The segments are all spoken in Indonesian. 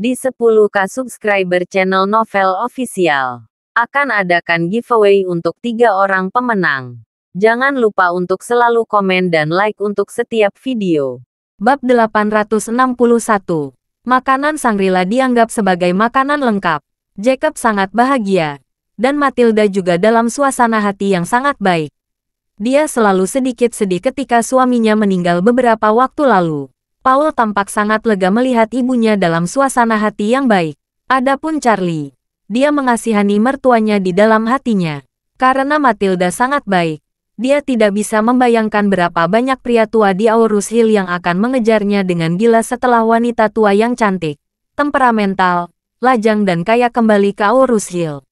Di 10K subscriber channel Novel Official, akan adakan giveaway untuk 3 orang pemenang. Jangan lupa untuk selalu komen dan like untuk setiap video. Bab 861. Makanan Shangri-La dianggap sebagai makanan lengkap. Jacob sangat bahagia, dan Matilda juga dalam suasana hati yang sangat baik. Dia selalu sedikit sedih ketika suaminya meninggal beberapa waktu lalu. Paul tampak sangat lega melihat ibunya dalam suasana hati yang baik. Adapun Charlie, dia mengasihani mertuanya di dalam hatinya. Karena Matilda sangat baik, dia tidak bisa membayangkan berapa banyak pria tua di Aurus Hill yang akan mengejarnya dengan gila setelah wanita tua yang cantik, temperamental, lajang dan kaya kembali ke Aurus Hill.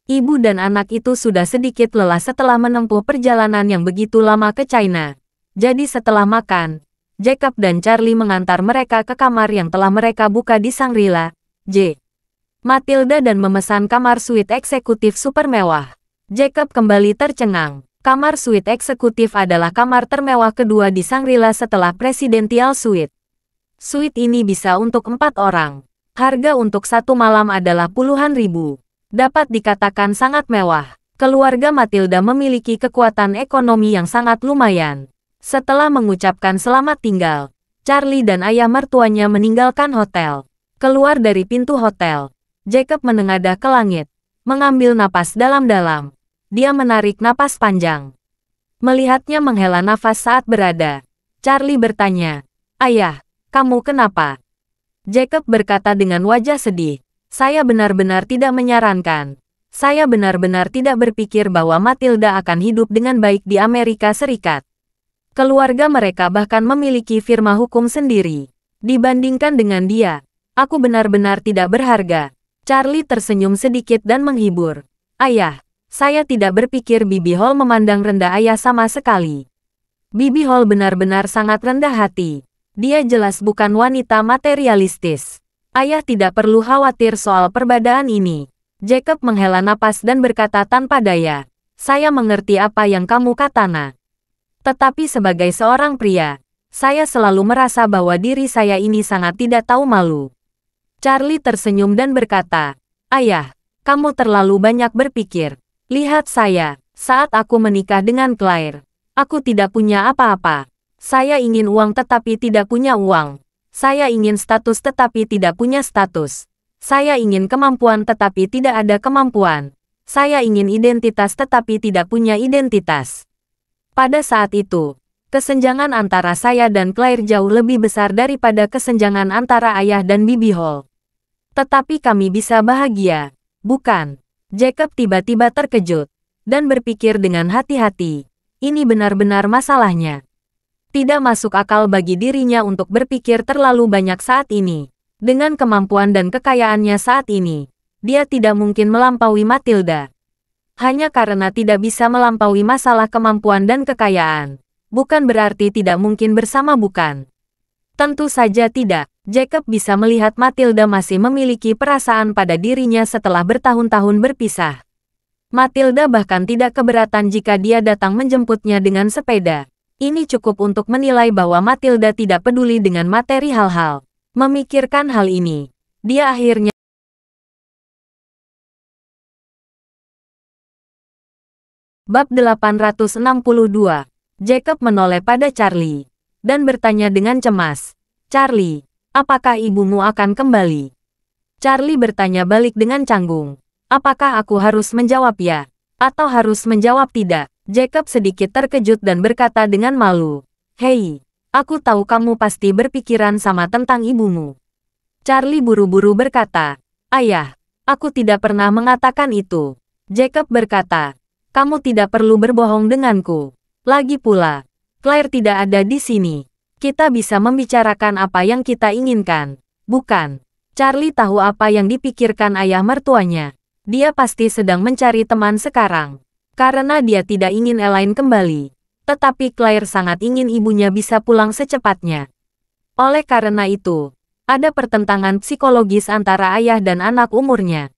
Ibu dan anak itu sudah sedikit lelah setelah menempuh perjalanan yang begitu lama ke China. Jadi setelah makan, Jacob dan Charlie mengantar mereka ke kamar yang telah mereka buka di Shangri-La, Matilda dan memesan kamar suite eksekutif super mewah. Jacob kembali tercengang. Kamar suite eksekutif adalah kamar termewah kedua di Shangri-La setelah Presidential Suite. Suite ini bisa untuk 4 orang. Harga untuk 1 malam adalah puluhan ribu. Dapat dikatakan sangat mewah. Keluarga Matilda memiliki kekuatan ekonomi yang sangat lumayan. Setelah mengucapkan selamat tinggal, Charlie dan ayah mertuanya meninggalkan hotel. Keluar dari pintu hotel, Jacob menengadah ke langit, mengambil napas dalam-dalam. Dia menarik napas panjang. Melihatnya menghela nafas saat berada, Charlie bertanya, "Ayah, kamu kenapa?" Jacob berkata dengan wajah sedih, "Saya benar-benar tidak menyarankan. Saya benar-benar tidak berpikir bahwa Matilda akan hidup dengan baik di Amerika Serikat. Keluarga mereka bahkan memiliki firma hukum sendiri. Dibandingkan dengan dia, aku benar-benar tidak berharga." Charlie tersenyum sedikit dan menghibur. "Ayah, saya tidak berpikir Bibi Hall memandang rendah ayah sama sekali. Bibi Hall benar-benar sangat rendah hati. Dia jelas bukan wanita materialistis. Ayah tidak perlu khawatir soal perbedaan ini." Jacob menghela napas dan berkata tanpa daya, "Saya mengerti apa yang kamu katakan. Tetapi sebagai seorang pria, saya selalu merasa bahwa diri saya ini sangat tidak tahu malu." Charlie tersenyum dan berkata, "Ayah, kamu terlalu banyak berpikir. Lihat saya, saat aku menikah dengan Claire, aku tidak punya apa-apa. Saya ingin uang tetapi tidak punya uang. Saya ingin status tetapi tidak punya status. Saya ingin kemampuan tetapi tidak ada kemampuan. Saya ingin identitas tetapi tidak punya identitas." Pada saat itu, kesenjangan antara saya dan Claire jauh lebih besar daripada kesenjangan antara ayah dan Bibi Hall. "Tetapi kami bisa bahagia, bukan?" Jacob tiba-tiba terkejut, dan berpikir dengan hati-hati. Ini benar-benar masalahnya. Tidak masuk akal bagi dirinya untuk berpikir terlalu banyak saat ini. Dengan kemampuan dan kekayaannya saat ini, dia tidak mungkin melampaui Matilda. Hanya karena tidak bisa melampaui masalah kemampuan dan kekayaan, bukan berarti tidak mungkin bersama, bukan? Tentu saja tidak. Jacob bisa melihat Matilda masih memiliki perasaan pada dirinya setelah bertahun-tahun berpisah. Matilda bahkan tidak keberatan jika dia datang menjemputnya dengan sepeda. Ini cukup untuk menilai bahwa Matilda tidak peduli dengan materi hal-hal. Memikirkan hal ini, dia akhirnya Bab 862. Jacob menoleh pada Charlie dan bertanya dengan cemas, "Charlie, apakah ibumu akan kembali?" Charlie bertanya balik dengan canggung, "Apakah aku harus menjawab ya, atau harus menjawab tidak?" Jacob sedikit terkejut dan berkata dengan malu, "Hei, aku tahu kamu pasti berpikiran sama tentang ibumu." Charlie buru-buru berkata, "Ayah, aku tidak pernah mengatakan itu." Jacob berkata, "Kamu tidak perlu berbohong denganku. Lagi pula, Claire tidak ada di sini. Kita bisa membicarakan apa yang kita inginkan, bukan?" Charlie tahu apa yang dipikirkan ayah mertuanya. Dia pasti sedang mencari teman sekarang. Karena dia tidak ingin Elaine kembali. Tetapi Claire sangat ingin ibunya bisa pulang secepatnya. Oleh karena itu, ada pertentangan psikologis antara ayah dan anak umurnya.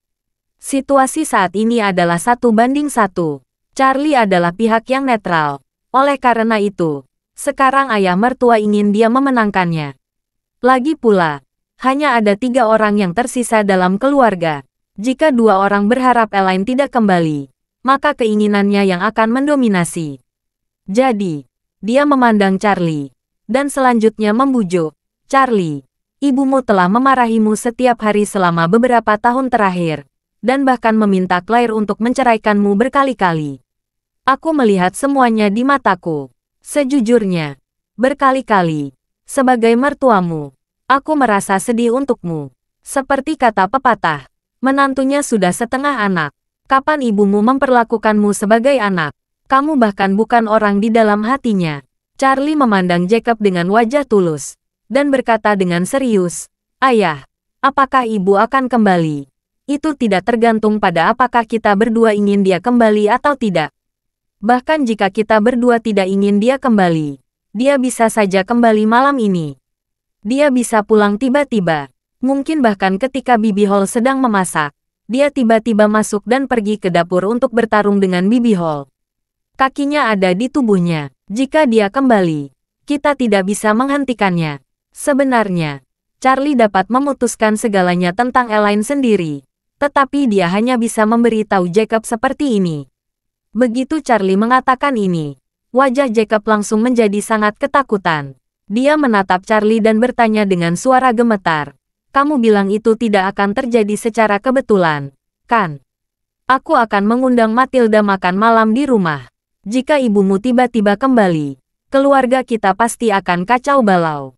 Situasi saat ini adalah 1:1. Charlie adalah pihak yang netral. Oleh karena itu, sekarang ayah mertua ingin dia memenangkannya. Lagi pula, Hanya ada 3 orang yang tersisa dalam keluarga. Jika 2 orang berharap Elaine tidak kembali, maka keinginannya yang akan mendominasi. Jadi, dia memandang Charlie, dan selanjutnya membujuk. Charlie, ibumu telah memarahimu setiap hari selama beberapa tahun terakhir, dan bahkan meminta Claire untuk menceraikanmu berkali-kali. Aku melihat semuanya di mataku. Sejujurnya, berkali-kali. Sebagai mertuamu, aku merasa sedih untukmu. Seperti kata pepatah, menantunya sudah setengah anak. Kapan ibumu memperlakukanmu sebagai anak? Kamu bahkan bukan orang di dalam hatinya. Charlie memandang Jacob dengan wajah tulus, dan berkata dengan serius, "Ayah, apakah ibu akan kembali? Itu tidak tergantung pada apakah kita berdua ingin dia kembali atau tidak. Bahkan jika kita berdua tidak ingin dia kembali, dia bisa saja kembali malam ini. Dia bisa pulang tiba-tiba. Mungkin bahkan ketika Bibi Hall sedang memasak, dia tiba-tiba masuk dan pergi ke dapur untuk bertarung dengan Bibi Hall. Kakinya ada di tubuhnya. Jika dia kembali, kita tidak bisa menghentikannya." Sebenarnya, Charlie dapat memutuskan segalanya tentang Elaine sendiri, tetapi dia hanya bisa memberitahu Jacob seperti ini. Begitu Charlie mengatakan ini, wajah Jacob langsung menjadi sangat ketakutan. Dia menatap Charlie dan bertanya dengan suara gemetar, "Kamu bilang itu tidak akan terjadi secara kebetulan, kan? Aku akan mengundang Matilda makan malam di rumah. Jika ibumu tiba-tiba kembali, keluarga kita pasti akan kacau balau.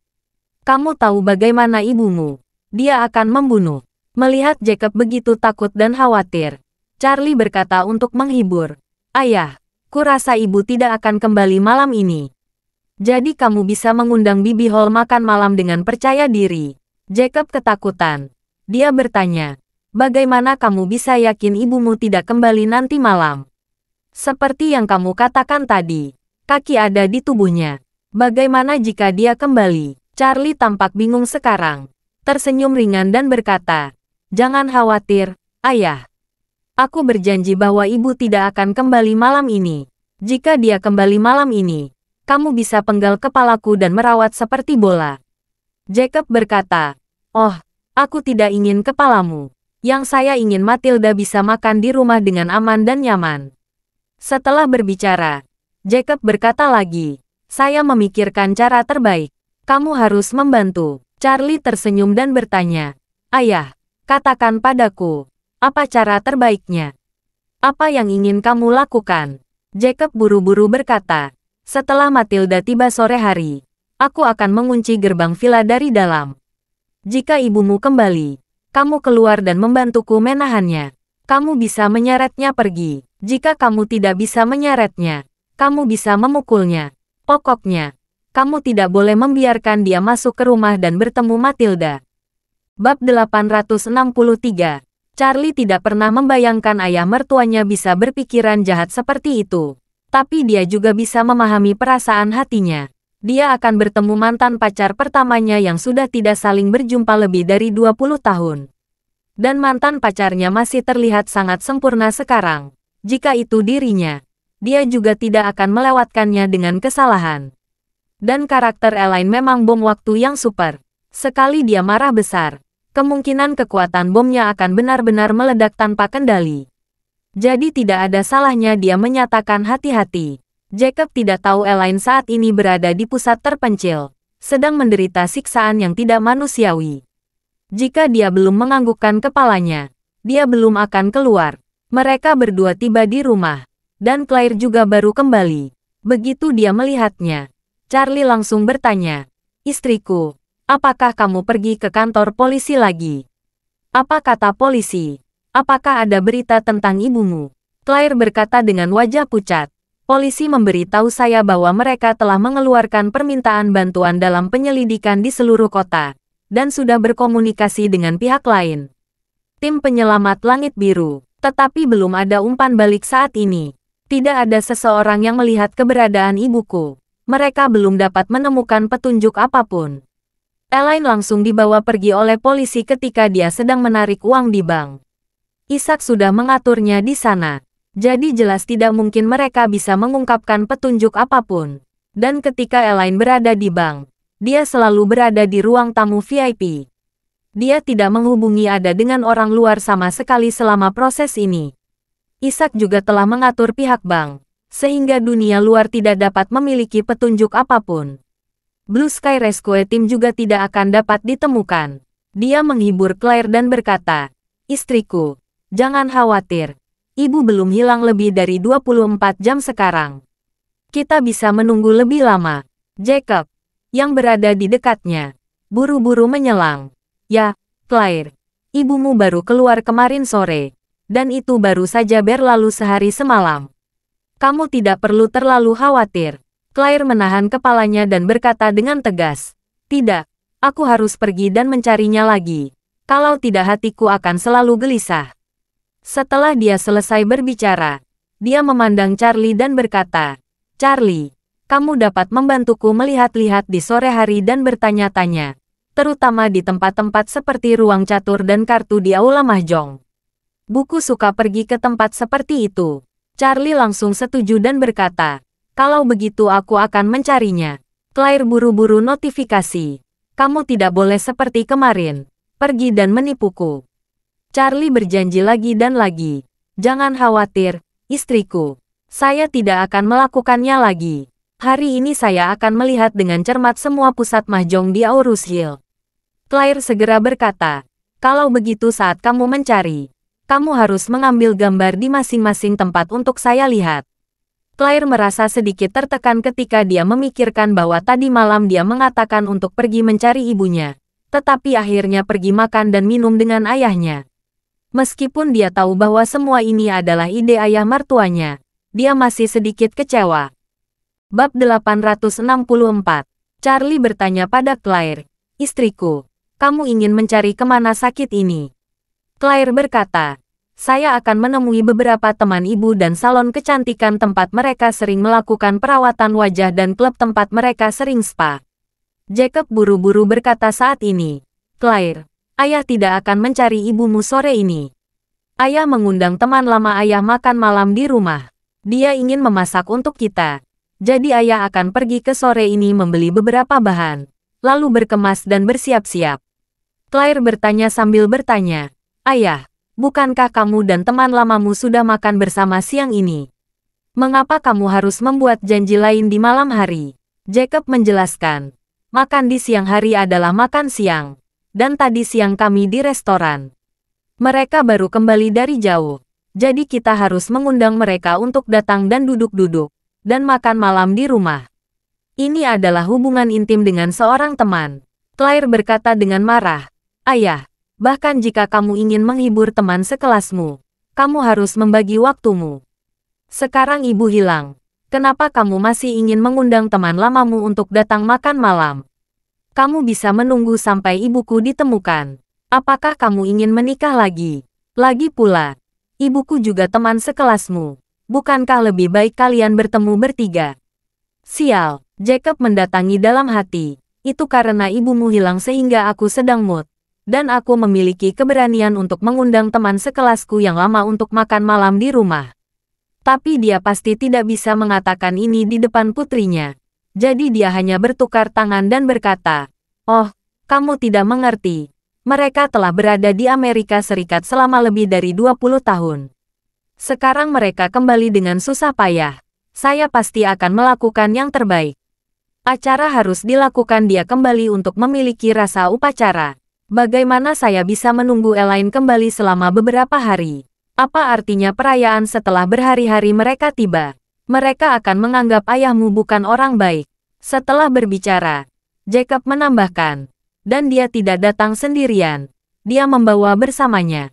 Kamu tahu bagaimana ibumu? Dia akan membunuh." Melihat Jacob begitu takut dan khawatir, Charlie berkata untuk menghibur, "Ayah, kurasa ibu tidak akan kembali malam ini. Jadi kamu bisa mengundang Bibi Hall makan malam dengan percaya diri." Jacob ketakutan. Dia bertanya, "Bagaimana kamu bisa yakin ibumu tidak kembali nanti malam? Seperti yang kamu katakan tadi, kaki ada di tubuhnya. Bagaimana jika dia kembali?" Charlie tampak bingung sekarang. Tersenyum ringan dan berkata, "Jangan khawatir, Ayah. Aku berjanji bahwa ibu tidak akan kembali malam ini. Jika dia kembali malam ini, kamu bisa penggal kepalaku dan merawat seperti bola." Jacob berkata, "Oh, aku tidak ingin kepalamu. Yang saya ingin Matilda bisa makan di rumah dengan aman dan nyaman." Setelah berbicara, Jacob berkata lagi, "Saya memikirkan cara terbaik. Kamu harus membantu." Charlie tersenyum dan bertanya, "Ayah, katakan padaku, apa cara terbaiknya? Apa yang ingin kamu lakukan?" Jacob buru-buru berkata, "Setelah Matilda tiba sore hari, aku akan mengunci gerbang villa dari dalam. Jika ibumu kembali, kamu keluar dan membantuku menahannya. Kamu bisa menyeretnya pergi. Jika kamu tidak bisa menyeretnya, kamu bisa memukulnya. Pokoknya, kamu tidak boleh membiarkan dia masuk ke rumah dan bertemu Matilda." Bab 863. Charlie tidak pernah membayangkan ayah mertuanya bisa berpikiran jahat seperti itu. Tapi dia juga bisa memahami perasaan hatinya. Dia akan bertemu mantan pacar pertamanya yang sudah tidak saling berjumpa lebih dari 20 tahun. Dan mantan pacarnya masih terlihat sangat sempurna sekarang. Jika itu dirinya, dia juga tidak akan melewatkannya dengan kesalahan. Dan karakter Elaine memang bom waktu yang super. Sekali dia marah besar, kemungkinan kekuatan bomnya akan benar-benar meledak tanpa kendali. Jadi tidak ada salahnya dia menyatakan hati-hati. Jacob tidak tahu Elaine saat ini berada di pusat terpencil, sedang menderita siksaan yang tidak manusiawi. Jika dia belum menganggukkan kepalanya, dia belum akan keluar. Mereka berdua tiba di rumah, dan Claire juga baru kembali. Begitu dia melihatnya, Charlie langsung bertanya, "Istriku, apakah kamu pergi ke kantor polisi lagi? Apa kata polisi? Apakah ada berita tentang ibumu?" Claire berkata dengan wajah pucat, "Polisi memberitahu saya bahwa mereka telah mengeluarkan permintaan bantuan dalam penyelidikan di seluruh kota, dan sudah berkomunikasi dengan pihak lain. Tim penyelamat Langit Biru. Tetapi belum ada umpan balik saat ini. Tidak ada seseorang yang melihat keberadaan ibuku. Mereka belum dapat menemukan petunjuk apapun." Elaine langsung dibawa pergi oleh polisi ketika dia sedang menarik uang di bank. Ishak sudah mengaturnya di sana. Jadi jelas tidak mungkin mereka bisa mengungkapkan petunjuk apapun. Dan ketika Elaine berada di bank, dia selalu berada di ruang tamu VIP. Dia tidak menghubungi Ada dengan orang luar sama sekali selama proses ini. Ishak juga telah mengatur pihak bank, sehingga dunia luar tidak dapat memiliki petunjuk apapun. Blue Sky Rescue Team juga tidak akan dapat ditemukan. Dia menghibur Claire dan berkata, "Istriku, jangan khawatir. Ibu belum hilang lebih dari 24 jam sekarang. Kita bisa menunggu lebih lama." Jacob, yang berada di dekatnya, buru-buru menyelang. "Ya, Claire, ibumu baru keluar kemarin sore, dan itu baru saja berlalu sehari semalam. Kamu tidak perlu terlalu khawatir." Claire menahan kepalanya dan berkata dengan tegas, "Tidak, aku harus pergi dan mencarinya lagi. Kalau tidak hatiku akan selalu gelisah." Setelah dia selesai berbicara, dia memandang Charlie dan berkata, "Charlie, kamu dapat membantuku melihat-lihat di sore hari dan bertanya-tanya, terutama di tempat-tempat seperti ruang catur dan kartu di Aula Mahjong. Buku suka pergi ke tempat seperti itu." Charlie langsung setuju dan berkata, "Kalau begitu aku akan mencarinya." Claire buru-buru notifikasi, "Kamu tidak boleh seperti kemarin, pergi dan menipuku." Charlie berjanji lagi dan lagi, "Jangan khawatir, istriku. Saya tidak akan melakukannya lagi. Hari ini saya akan melihat dengan cermat semua pusat mahjong di Aurus Hill." Claire segera berkata, "Kalau begitu saat kamu mencari, kamu harus mengambil gambar di masing-masing tempat untuk saya lihat." Claire merasa sedikit tertekan ketika dia memikirkan bahwa tadi malam dia mengatakan untuk pergi mencari ibunya, tetapi akhirnya pergi makan dan minum dengan ayahnya. Meskipun dia tahu bahwa semua ini adalah ide ayah mertuanya, dia masih sedikit kecewa. Bab 864. Charlie bertanya pada Claire, "Istriku, kamu ingin mencari kemana sakit ini?" Claire berkata, "Saya akan menemui beberapa teman ibu dan salon kecantikan tempat mereka sering melakukan perawatan wajah dan klub tempat mereka sering spa." Jacob buru-buru berkata saat ini, "Claire, ayah tidak akan mencari ibumu sore ini. Ayah mengundang teman lama ayah makan malam di rumah. Dia ingin memasak untuk kita. Jadi ayah akan pergi ke sore ini membeli beberapa bahan, lalu berkemas dan bersiap-siap." Claire bertanya sambil bertanya, "Ayah, bukankah kamu dan teman lamamu sudah makan bersama siang ini? Mengapa kamu harus membuat janji lain di malam hari?" Jacob menjelaskan, "Makan di siang hari adalah makan siang, dan tadi siang kami di restoran. Mereka baru kembali dari jauh, jadi kita harus mengundang mereka untuk datang dan duduk-duduk, dan makan malam di rumah. Ini adalah hubungan intim dengan seorang teman." Claire berkata dengan marah, "Ayah, bahkan jika kamu ingin menghibur teman sekelasmu, kamu harus membagi waktumu. Sekarang ibu hilang. Kenapa kamu masih ingin mengundang teman lamamu untuk datang makan malam? Kamu bisa menunggu sampai ibuku ditemukan. Apakah kamu ingin menikah lagi? Lagi pula, ibuku juga teman sekelasmu. Bukankah lebih baik kalian bertemu bertiga?" "Sial," Jacob mendatangi dalam hati. "Itu karena ibumu hilang sehingga aku sedang mood. Dan aku memiliki keberanian untuk mengundang teman sekelasku yang lama untuk makan malam di rumah." Tapi dia pasti tidak bisa mengatakan ini di depan putrinya. Jadi dia hanya bertukar tangan dan berkata, "Oh, kamu tidak mengerti. Mereka telah berada di Amerika Serikat selama lebih dari 20 tahun. Sekarang mereka kembali dengan susah payah. Saya pasti akan melakukan yang terbaik. Acara harus dilakukan dia kembali untuk memiliki rasa upacara. Bagaimana saya bisa menunggu Elaine kembali selama beberapa hari? Apa artinya perayaan setelah berhari-hari mereka tiba? Mereka akan menganggap ayahmu bukan orang baik." Setelah berbicara, Jacob menambahkan, "Dan dia tidak datang sendirian. Dia membawa bersamanya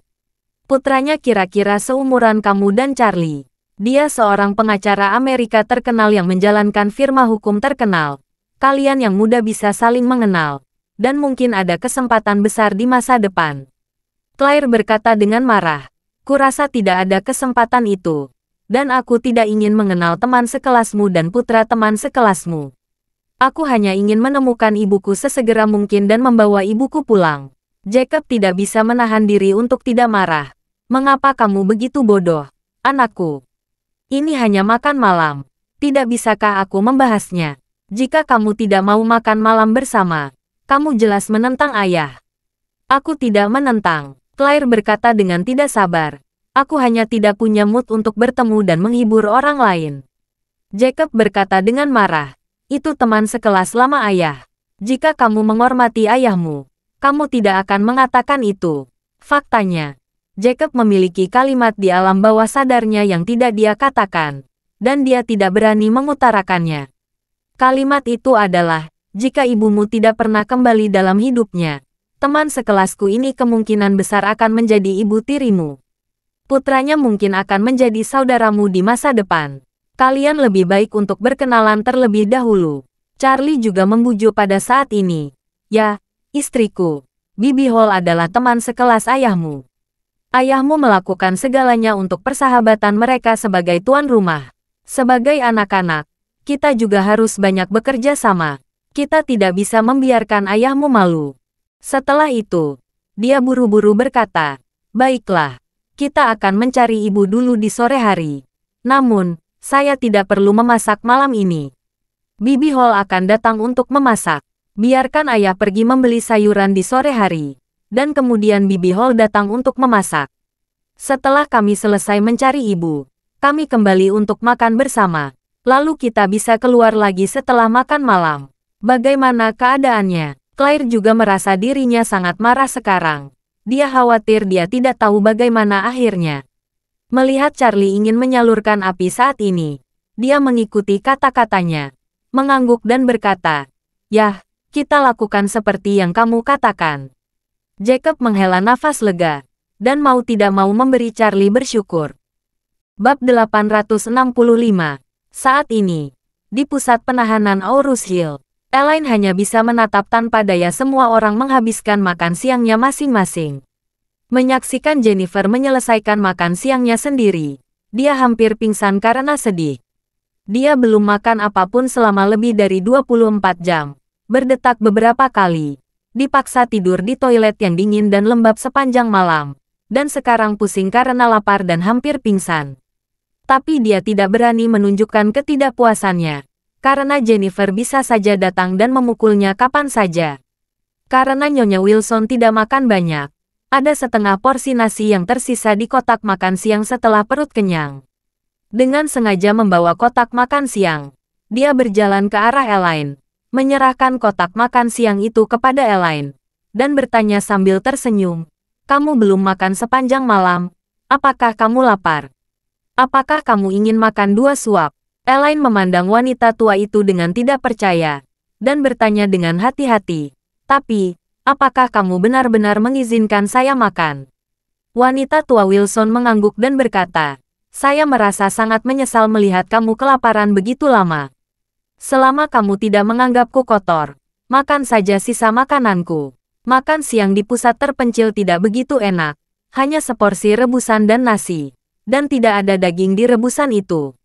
putranya kira-kira seumuran kamu dan Charlie. Dia seorang pengacara Amerika terkenal yang menjalankan firma hukum terkenal. Kalian yang muda bisa saling mengenal. Dan mungkin ada kesempatan besar di masa depan." Claire berkata dengan marah, "Kurasa tidak ada kesempatan itu. Dan aku tidak ingin mengenal teman sekelasmu dan putra teman sekelasmu. Aku hanya ingin menemukan ibuku sesegera mungkin dan membawa ibuku pulang." Jacob tidak bisa menahan diri untuk tidak marah. "Mengapa kamu begitu bodoh, anakku? Ini hanya makan malam. Tidak bisakah aku membahasnya? Jika kamu tidak mau makan malam bersama, kamu jelas menentang ayah. Aku tidak menentang. Claire berkata dengan tidak sabar. Aku hanya tidak punya mood untuk bertemu dan menghibur orang lain. Jacob berkata dengan marah. Itu teman sekelas lama ayah. Jika kamu menghormati ayahmu, kamu tidak akan mengatakan itu. Faktanya, Jacob memiliki kalimat di alam bawah sadarnya yang tidak dia katakan, dan dia tidak berani mengutarakannya. Kalimat itu adalah, jika ibumu tidak pernah kembali dalam hidupnya, teman sekelasku ini kemungkinan besar akan menjadi ibu tirimu. Putranya mungkin akan menjadi saudaramu di masa depan. Kalian lebih baik untuk berkenalan terlebih dahulu. Charlie juga membujuk pada saat ini. Ya, istriku, Bibi Hall adalah teman sekelas ayahmu. Ayahmu melakukan segalanya untuk persahabatan mereka sebagai tuan rumah. Sebagai anak-anak, kita juga harus banyak bekerja sama. Kita tidak bisa membiarkan ayahmu malu. Setelah itu, dia buru-buru berkata, baiklah, kita akan mencari ibu dulu di sore hari. Namun, saya tidak perlu memasak malam ini. Bibi Hall akan datang untuk memasak. Biarkan ayah pergi membeli sayuran di sore hari. Dan kemudian Bibi Hall datang untuk memasak. Setelah kami selesai mencari ibu, kami kembali untuk makan bersama. Lalu kita bisa keluar lagi setelah makan malam. Bagaimana keadaannya? Claire juga merasa dirinya sangat marah sekarang. Dia khawatir dia tidak tahu bagaimana akhirnya. Melihat Charlie ingin menyalurkan api saat ini, dia mengikuti kata-katanya, mengangguk dan berkata, "Yah, kita lakukan seperti yang kamu katakan." Jacob menghela nafas lega, dan mau tidak mau memberi Charlie bersyukur. Bab 865. Saat ini, di pusat penahanan Aurus Hill, Elaine hanya bisa menatap tanpa daya semua orang menghabiskan makan siangnya masing-masing. Menyaksikan Jennifer menyelesaikan makan siangnya sendiri, dia hampir pingsan karena sedih. Dia belum makan apapun selama lebih dari 24 jam, berdetak beberapa kali, dipaksa tidur di toilet yang dingin dan lembab sepanjang malam, dan sekarang pusing karena lapar dan hampir pingsan. Tapi dia tidak berani menunjukkan ketidakpuasannya, karena Jennifer bisa saja datang dan memukulnya kapan saja. Karena Nyonya Wilson tidak makan banyak, ada setengah porsi nasi yang tersisa di kotak makan siang setelah perut kenyang. Dengan sengaja membawa kotak makan siang, dia berjalan ke arah Elaine, menyerahkan kotak makan siang itu kepada Elaine, dan bertanya sambil tersenyum, "Kamu belum makan sepanjang malam, apakah kamu lapar? Apakah kamu ingin makan 2 suap?" Elaine memandang wanita tua itu dengan tidak percaya, dan bertanya dengan hati-hati, "Tapi, apakah kamu benar-benar mengizinkan saya makan?" Wanita tua Wilson mengangguk dan berkata, "Saya merasa sangat menyesal melihat kamu kelaparan begitu lama. Selama kamu tidak menganggapku kotor, makan saja sisa makananku." Makan siang di pusat terpencil tidak begitu enak, hanya seporsi rebusan dan nasi, dan tidak ada daging di rebusan itu.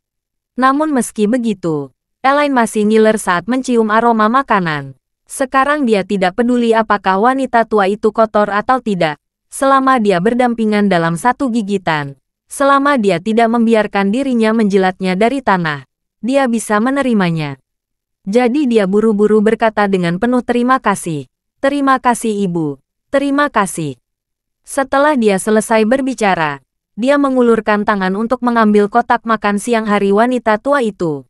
Namun meski begitu, Elaine masih ngiler saat mencium aroma makanan. Sekarang dia tidak peduli apakah wanita tua itu kotor atau tidak, selama dia berdampingan dalam satu gigitan. Selama dia tidak membiarkan dirinya menjilatnya dari tanah, dia bisa menerimanya. Jadi dia buru-buru berkata dengan penuh terima kasih. "Terima kasih ibu, terima kasih." Setelah dia selesai berbicara, dia mengulurkan tangan untuk mengambil kotak makan siang hari wanita tua itu.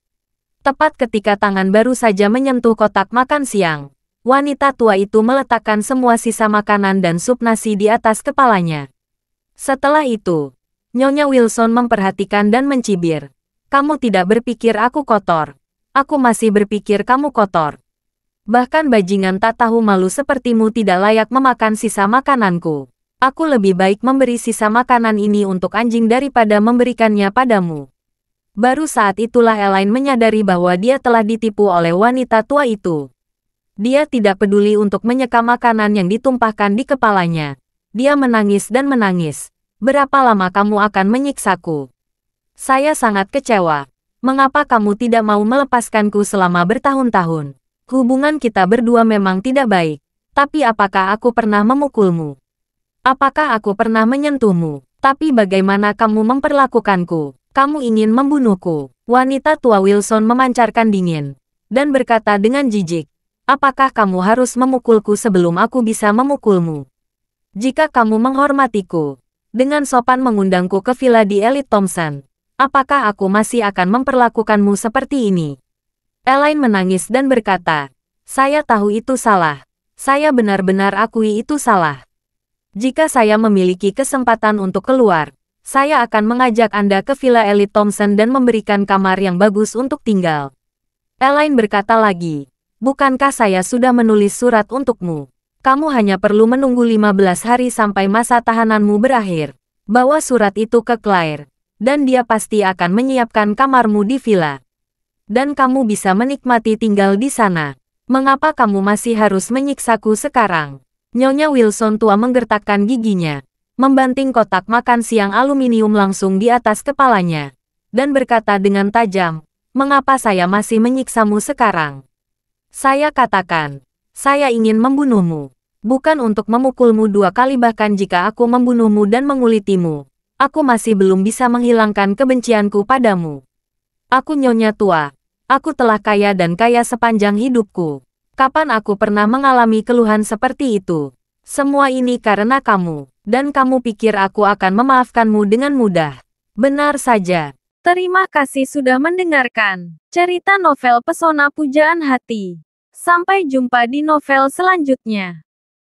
Tepat ketika tangan baru saja menyentuh kotak makan siang, wanita tua itu meletakkan semua sisa makanan dan sup nasi di atas kepalanya. Setelah itu, Nyonya Wilson memperhatikan dan mencibir. "Kamu tidak berpikir aku kotor. Aku masih berpikir kamu kotor. Bahkan bajingan tak tahu malu sepertimu tidak layak memakan sisa makananku. Aku lebih baik memberi sisa makanan ini untuk anjing daripada memberikannya padamu." Baru saat itulah Elaine menyadari bahwa dia telah ditipu oleh wanita tua itu. Dia tidak peduli untuk menyeka makanan yang ditumpahkan di kepalanya. Dia menangis dan menangis. "Berapa lama kamu akan menyiksaku? Saya sangat kecewa. Mengapa kamu tidak mau melepaskanku selama bertahun-tahun? Hubungan kita berdua memang tidak baik, tapi apakah aku pernah memukulmu? Apakah aku pernah menyentuhmu? Tapi bagaimana kamu memperlakukanku? Kamu ingin membunuhku." Wanita tua Wilson memancarkan dingin, dan berkata dengan jijik, "Apakah kamu harus memukulku sebelum aku bisa memukulmu? Jika kamu menghormatiku, dengan sopan mengundangku ke villa di Elite Thompson, apakah aku masih akan memperlakukanmu seperti ini? Elaine menangis dan berkata, saya tahu itu salah. Saya benar-benar akui itu salah. Jika saya memiliki kesempatan untuk keluar, saya akan mengajak Anda ke Villa Elite Thompson dan memberikan kamar yang bagus untuk tinggal. Elaine berkata lagi, bukankah saya sudah menulis surat untukmu? Kamu hanya perlu menunggu 15 hari sampai masa tahananmu berakhir. Bawa surat itu ke Claire, dan dia pasti akan menyiapkan kamarmu di villa. Dan kamu bisa menikmati tinggal di sana. Mengapa kamu masih harus menyiksaku sekarang? Nyonya Wilson tua menggertakkan giginya, membanting kotak makan siang aluminium langsung di atas kepalanya, dan berkata dengan tajam, mengapa saya masih menyiksamu sekarang? Saya katakan, saya ingin membunuhmu. Bukan untuk memukulmu 2 kali bahkan jika aku membunuhmu dan mengulitimu. Aku masih belum bisa menghilangkan kebencianku padamu. Aku nyonya tua. Aku telah kaya dan kaya sepanjang hidupku. Kapan aku pernah mengalami keluhan seperti itu? Semua ini karena kamu, dan kamu pikir aku akan memaafkanmu dengan mudah. Benar saja. Terima kasih sudah mendengarkan cerita novel Pesona Pujaan Hati. Sampai jumpa di novel selanjutnya.